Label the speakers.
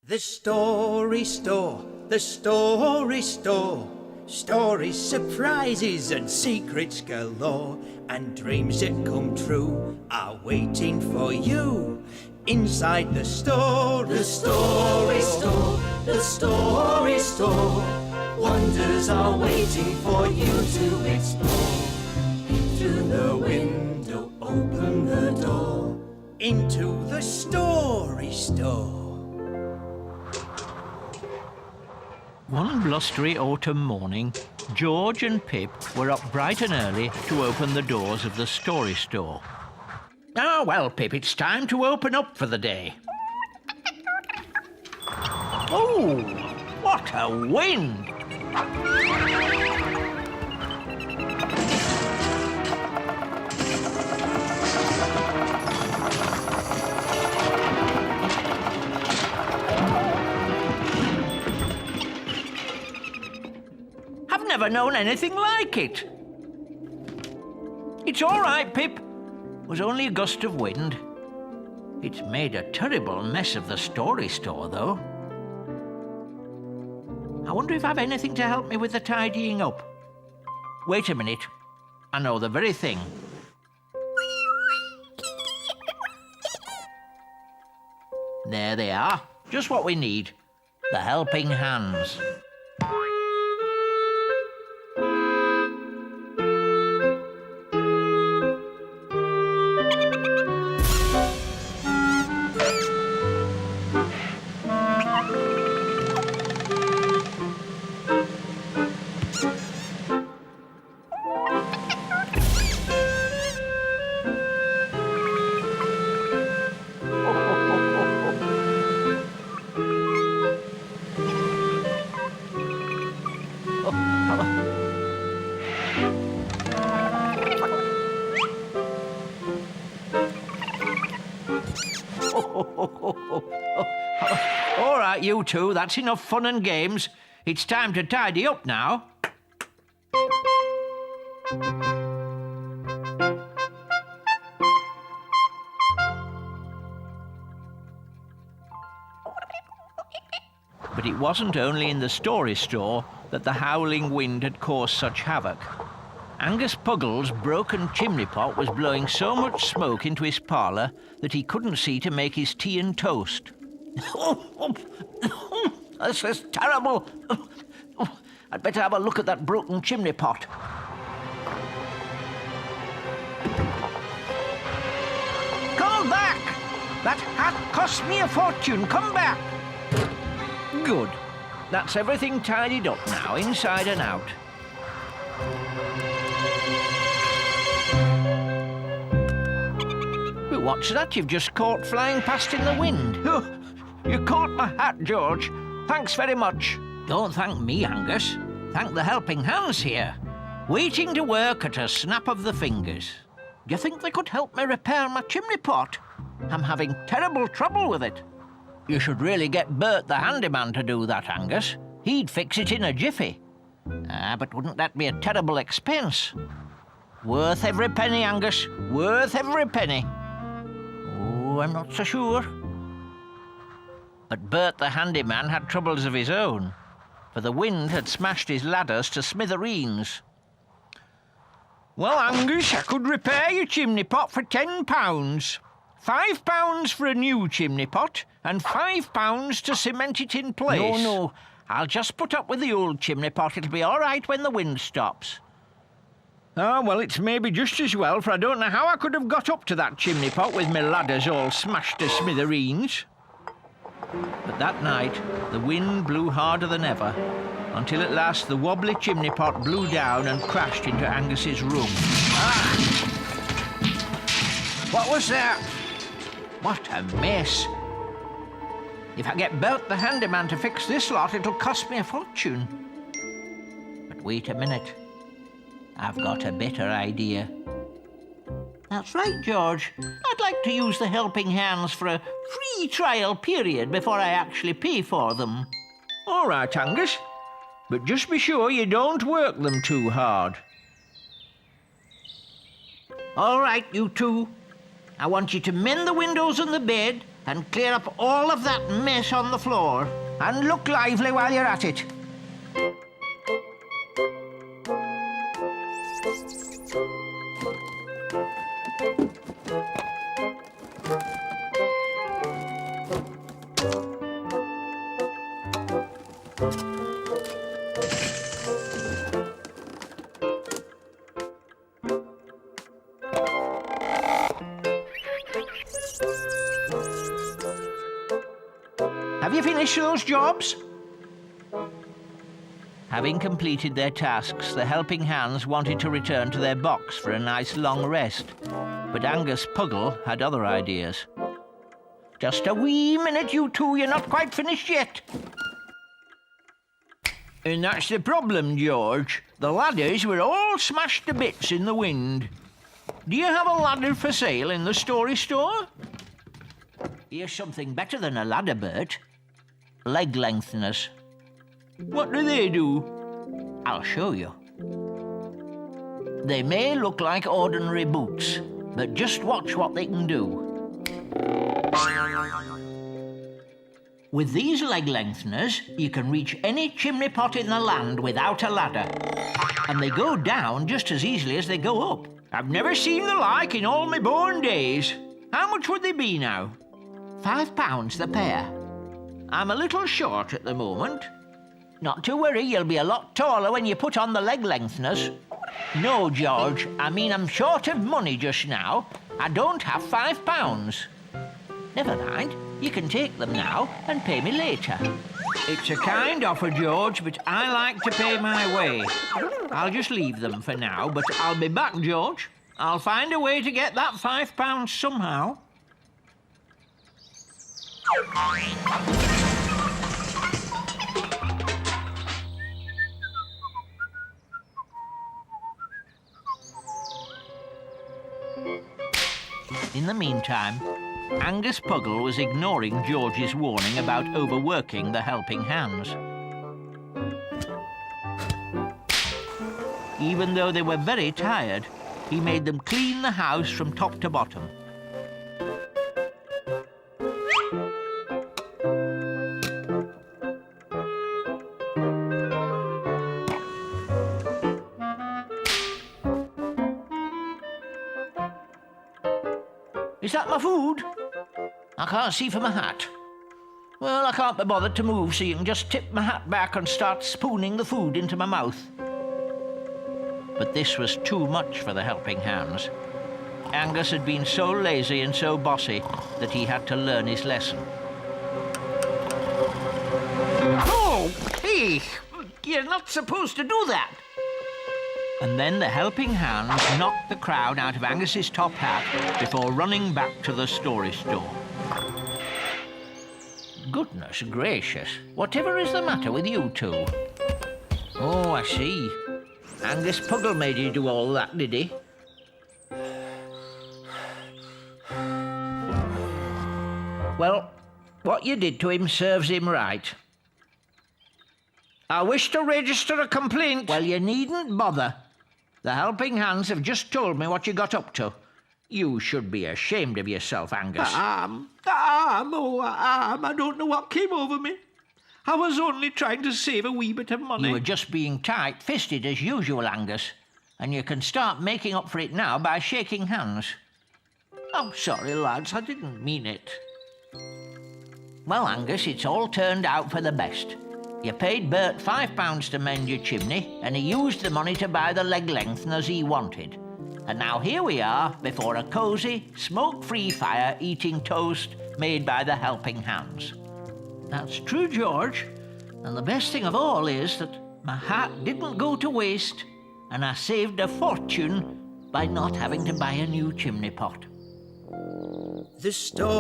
Speaker 1: The Story Store, the Story Store. Stories, surprises and secrets galore, and dreams that come true are waiting for you inside the store. The Story Store, the Story Store. Wonders are waiting for you to explore. Through the window, open the door into the Story Store.
Speaker 2: One blustery autumn morning, George and Pip were up bright and early to open the doors of the Story Store. Ah, well, Pip, it's time to open up for the day. Oh, what a wind! I've never known anything like it. It's all right, Pip. It was only a gust of wind. It's made a terrible mess of the Story Store, though. I wonder if I've anything to help me with the tidying up. Wait a minute. I know the very thing. There they are. Just what we need. The helping hands. All right, you two, that's enough fun and games. It's time to tidy up now. But it wasn't only in the Story Store that the howling wind had caused such havoc. Angus Puggles' broken chimney pot was blowing so much smoke into his parlour that he couldn't see to make his tea and toast. This is terrible. I'd better have a look at that broken chimney pot. Come back! That hat cost me a fortune. Come back! Good. That's everything tidied up now, inside and out. What's that you've just caught flying past in the wind? Oh, you caught my hat, George. Thanks very much. Don't thank me, Angus. Thank the helping hands here. Waiting to work at a snap of the fingers. Do you think they could help me repair my chimney pot? I'm having terrible trouble with it. You should really get Bert the handyman to do that, Angus. He'd fix it in a jiffy. But wouldn't that be a terrible expense? Worth every penny, Angus. Worth every penny. Oh, I'm not so sure. But Bert the handyman had troubles of his own, for the wind had smashed his ladders to smithereens. Well, Angus, I could repair your chimney pot for £10. £5 for a new chimney pot, and £5 to cement it in place. No, I'll just put up with the old chimney pot. It'll be all right when the wind stops. Ah, well, it's maybe just as well, for I don't know how I could have got up to that chimney pot with my ladders all smashed to smithereens. But that night, the wind blew harder than ever, until at last the wobbly chimney pot blew down and crashed into Angus's room. Ah! What was that? What a mess. If I get Bert the handyman to fix this lot, it'll cost me a fortune. But wait a minute. I've got a better idea. That's right, George. I'd like to use the helping hands for a free trial period before I actually pay for them. All right, Angus. But just be sure you don't work them too hard. All right, you two. I want you to mend the windows and the bed and clear up all of that mess on the floor. And look lively while you're at it. Have you finished those jobs? Having completed their tasks, the helping hands wanted to return to their box for a nice long rest. But Angus Puggle had other ideas. Just a wee minute, you two, you're not quite finished yet. And that's the problem, George. The ladders were all smashed to bits in the wind. Do you have a ladder for sale in the Story Store? Here's something better than a ladder, Bert. Leg lengtheners. What do they do? I'll show you. They may look like ordinary boots, but just watch what they can do. With these leg lengtheners, you can reach any chimney pot in the land without a ladder. And they go down just as easily as they go up. I've never seen the like in all my born days. How much would they be now? £5 the pair. I'm a little short at the moment. Not to worry, you'll be a lot taller when you put on the leg lengtheners. No, George, I mean I'm short of money just now. I don't have £5. Never mind, you can take them now and pay me later. It's a kind offer, George, but I like to pay my way. I'll just leave them for now, but I'll be back, George. I'll find a way to get that £5 somehow. In the meantime, Angus Puggle was ignoring George's warning about overworking the helping hands. Even though they were very tired, he made them clean the house from top to bottom. Is that my food? I can't see for my hat. Well, I can't be bothered to move, so you can just tip my hat back and start spooning the food into my mouth. But this was too much for the helping hands. Angus had been so lazy and so bossy that he had to learn his lesson. Oh, hey, you're not supposed to do that. And then the helping hands knocked the crown out of Angus's top hat before running back to the Story Store. Goodness gracious, whatever is the matter with you two? Oh, I see. Angus Puggle made you do all that, did he? Well, what you did to him serves him right. I wish to register a complaint. Well, you needn't bother. The helping hands have just told me what you got up to. You should be ashamed of yourself, Angus.
Speaker 3: I don't know what came over me. I was only trying to save a wee bit of money.
Speaker 2: You were just being tight-fisted as usual, Angus. And you can start making up for it now by shaking hands.
Speaker 3: I'm sorry, lads, I didn't mean it.
Speaker 2: Well, Angus, it's all turned out for the best. You paid Bert £5 to mend your chimney, and he used the money to buy the leg lengtheners he wanted. And now here we are before a cosy, smoke-free fire eating toast made by the helping hands. That's true, George. And the best thing of all is that my hat didn't go to waste, and I saved a fortune by not having to buy a new chimney pot.
Speaker 1: The store